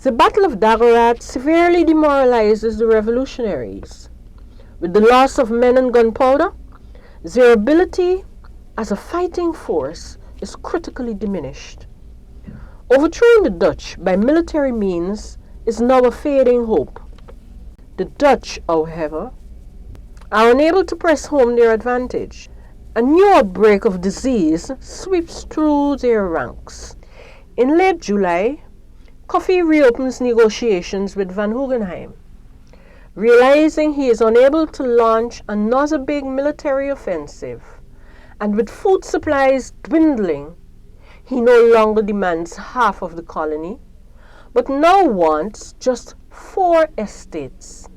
The Battle of Dagorad severely demoralizes the revolutionaries. With the loss of men and gunpowder, their ability as a fighting force is critically diminished. Overthrowing the Dutch by military means is now a fading hope. The Dutch, however, are unable to press home their advantage. A new outbreak of disease sweeps through their ranks. In late July, Kofi reopens negotiations with Van Hogenheim. Realizing he is unable to launch another big military offensive, and with food supplies dwindling, he no longer demands half of the colony, but now wants just 4 estates.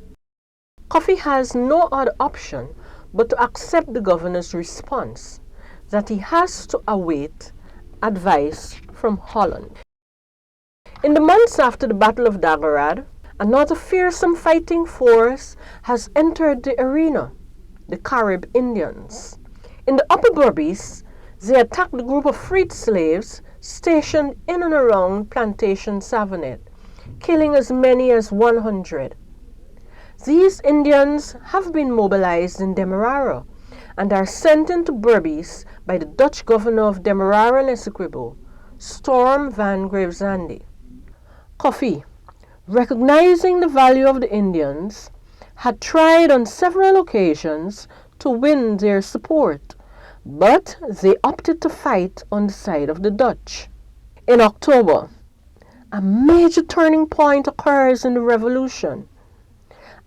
Kofi has no other option but to accept the governor's response that he has to await advice from Holland. In the months after the Battle of Dagorad, another fearsome fighting force has entered the arena, the Carib Indians. In the Upper Berbice, they attacked the group of freed slaves stationed in and around Plantation Savonette, killing as many as 100. These Indians have been mobilized in Demerara and are sent into Berbice by the Dutch governor of Demerara and Essequibo, Storm van Gravesande. Kofi, recognizing the value of the Indians, had tried on several occasions to win their support, but they opted to fight on the side of the Dutch. In October, a major turning point occurs in the revolution.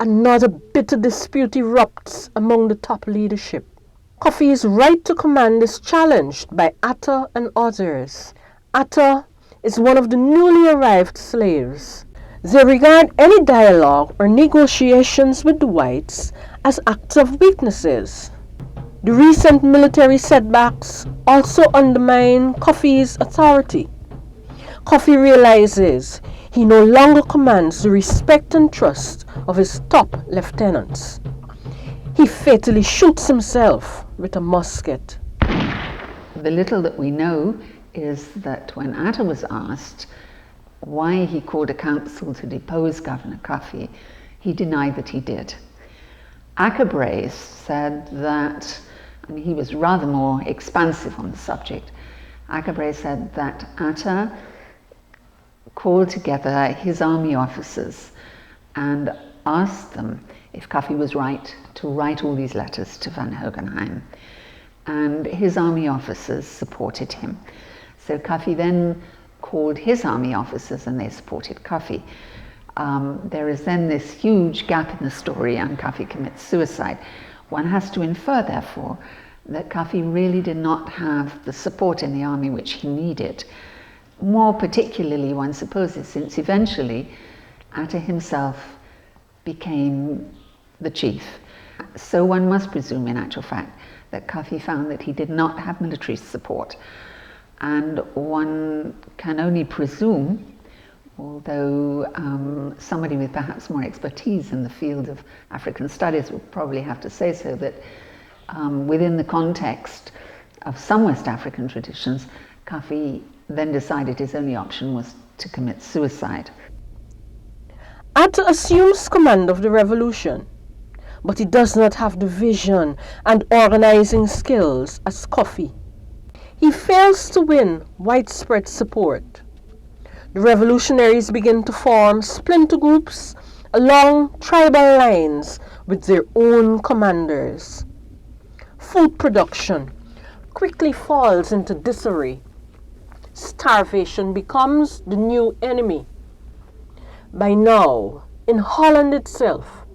Another bitter dispute erupts among the top leadership. Kofi's right to command is challenged by Atta and others. Atta is one of the newly arrived slaves. They regard any dialogue or negotiations with the whites as acts of weaknesses. The recent military setbacks also undermine Kofi's authority. Kofi realizes he no longer commands the respect and trust of his top lieutenants. He fatally shoots himself with a musket. The little that we know is that when Atta was asked why he called a council to depose Governor Kofi, he denied that he did. Acabrace said that, and he was rather more expansive on the subject, Acabrace said that Atta called together his army officers and asked them if Kofi was right to write all these letters to Van Hogenheim. And his army officers supported him. So Kofi then called his army officers and they supported Kofi. There is then this huge gap in the story and Kofi commits suicide. One has to infer, therefore, that Kofi really did not have the support in the army which he needed. More particularly, one supposes, since eventually Atta himself became the chief. So one must presume, in actual fact, that Kofi found that he did not have military support. And one can only presume, although somebody with perhaps more expertise in the field of African studies would probably have to say so, that within the context of some West African traditions, Kofi then decided his only option was to commit suicide. Atta assumes command of the revolution, but he does not have the vision and organizing skills as Kofi. He fails to win widespread support. The revolutionaries begin to form splinter groups along tribal lines with their own commanders. Food production quickly falls into disarray. Starvation becomes the new enemy. By now, in Holland itself,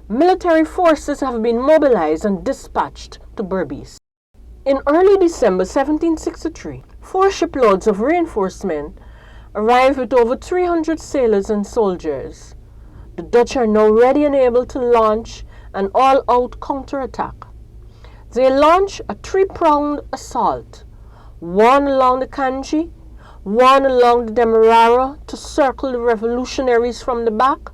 military forces have been mobilized and dispatched to Berbice. In early December 1763, 4 shiploads of reinforcement arrive with over 300 sailors and soldiers. The Dutch are now ready and able to launch an all-out counterattack. They launch a 3-pronged assault, one along the Kanji, one along the Demerara to circle the revolutionaries from the back,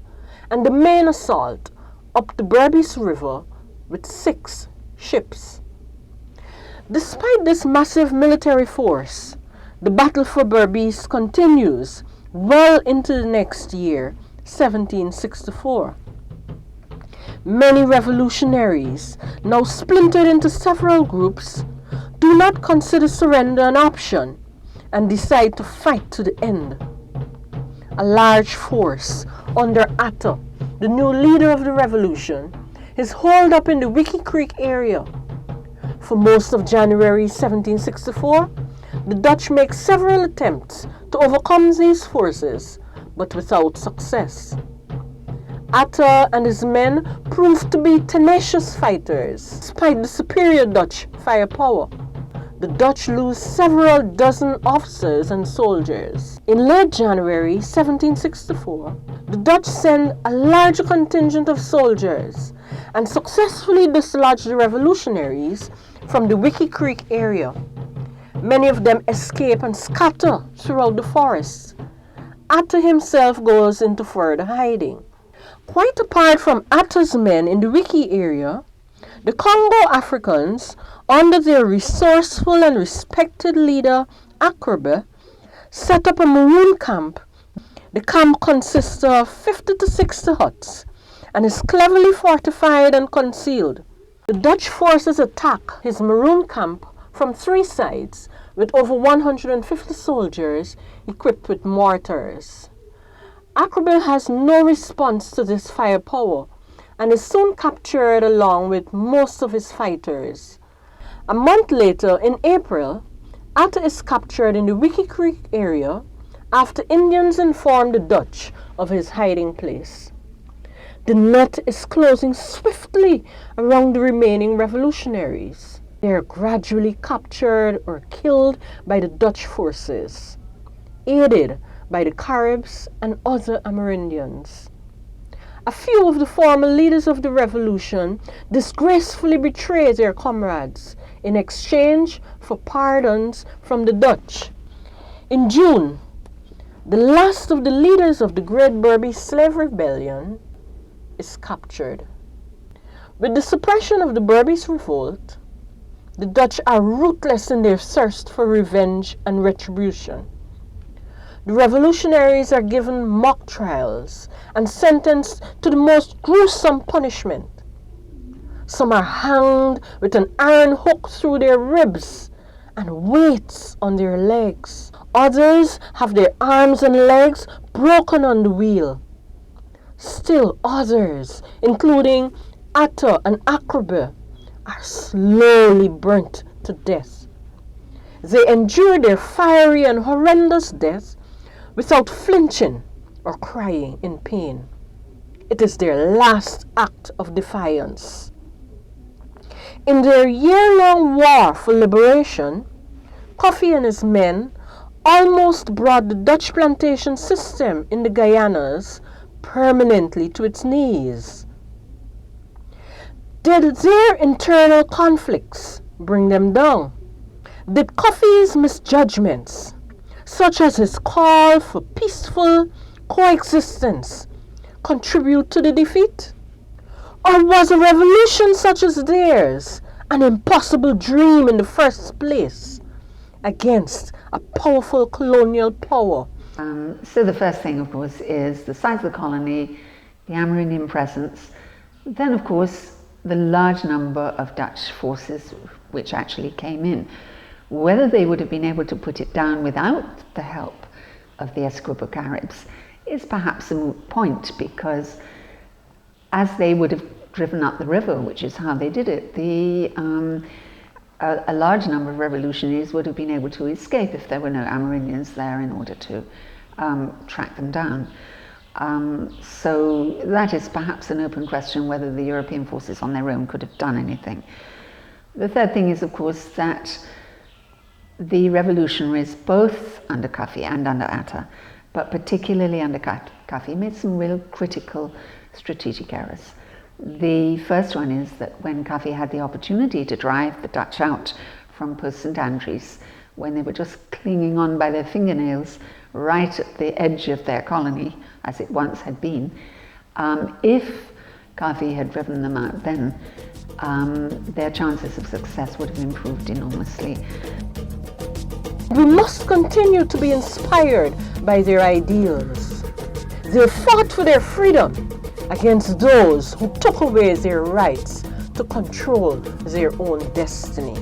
and the main assault up the Berbice River with 6 ships. Despite this massive military force, the battle for Berbice continues well into the next year, 1764. Many revolutionaries, now splintered into several groups, do not consider surrender an option and decide to fight to the end. A large force under Atta, the new leader of the revolution, is holed up in the Wiki Creek area. For most of January 1764, the Dutch make several attempts to overcome these forces, but without success. Atta and his men proved to be tenacious fighters, despite the superior Dutch firepower. The Dutch lose several dozen officers and soldiers. In late January 1764, the Dutch send a larger contingent of soldiers and successfully dislodge the revolutionaries from the Wiki Creek area. Many of them escape and scatter throughout the forests. Atta himself goes into further hiding. Quite apart from Atta's men in the Wiki area, the Congo Africans, under their resourceful and respected leader Akrebe, set up a maroon camp. The camp consists of 50 to 60 huts and is cleverly fortified and concealed. The Dutch forces attack his maroon camp from three sides with over 150 soldiers equipped with mortars. Akrebe has no response to this firepower and is soon captured along with most of his fighters. A month later, in April, Atta is captured in the Wiki Creek area after Indians inform the Dutch of his hiding place. The net is closing swiftly around the remaining revolutionaries. They are gradually captured or killed by the Dutch forces, aided by the Caribs and other Amerindians. A few of the former leaders of the revolution disgracefully betray their comrades in exchange for pardons from the Dutch. In June, the last of the leaders of the Great Berbice Slave Rebellion is captured. With the suppression of the Berbice Revolt, the Dutch are ruthless in their thirst for revenge and retribution. The revolutionaries are given mock trials and sentenced to the most gruesome punishment. Some are hanged with an iron hook through their ribs and weights on their legs. Others have their arms and legs broken on the wheel. Still others, including Atta and Akrebe, are slowly burnt to death. They endure their fiery and horrendous death without flinching or crying in pain. It is their last act of defiance. In their year-long war for liberation, Kofi and his men almost brought the Dutch plantation system in the Guyanas permanently to its knees. Did their internal conflicts bring them down? Did Kofi's misjudgments, such as his call for peaceful coexistence, contribute to the defeat? Or was a revolution such as theirs an impossible dream in the first place against a powerful colonial power? So the first thing, of course, is the size of the colony, the Amerindian presence, then, of course, the large number of Dutch forces which actually came in. Whether they would have been able to put it down without the help of the Esquimalt Caribs is perhaps a moot point, because as they would have driven up the river, which is how they did it, a large number of revolutionaries would have been able to escape if there were no Amerindians there in order to track them down. So that is perhaps an open question whether the European forces on their own could have done anything. The third thing is, of course, that the revolutionaries, both under Kofi and under Atta, but particularly under Kofi, made some real critical strategic errors. The first one is that when Kofi had the opportunity to drive the Dutch out from Post St Andrews, when they were just clinging on by their fingernails right at the edge of their colony, as it once had been, if Kofi had driven them out then, their chances of success would have improved enormously. We must continue to be inspired by their ideals. They fought for their freedom against those who took away their rights to control their own destiny.